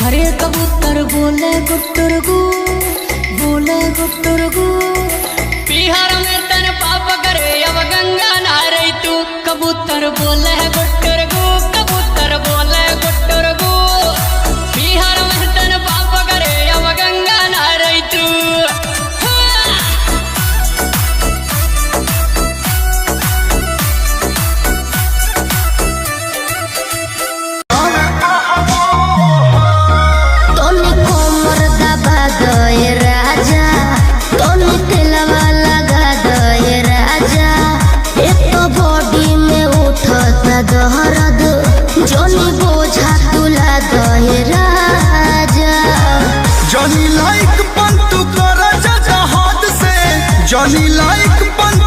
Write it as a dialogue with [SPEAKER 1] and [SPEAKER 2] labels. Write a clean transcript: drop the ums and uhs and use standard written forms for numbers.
[SPEAKER 1] अरे कबूतर बोले गुट्टर गु, बोले गुट्टर गु। बिहार में तन पाप करे अब गंगा नहारे तू। कबूतर बोले गुट्टर गु, कबूतर बोले गुट्टर गु। बिहार में तन पाप करे अब गंगा नहारे तू।
[SPEAKER 2] जॉनी लाइक बन तू कर जहाद से, जॉनी लाइक बन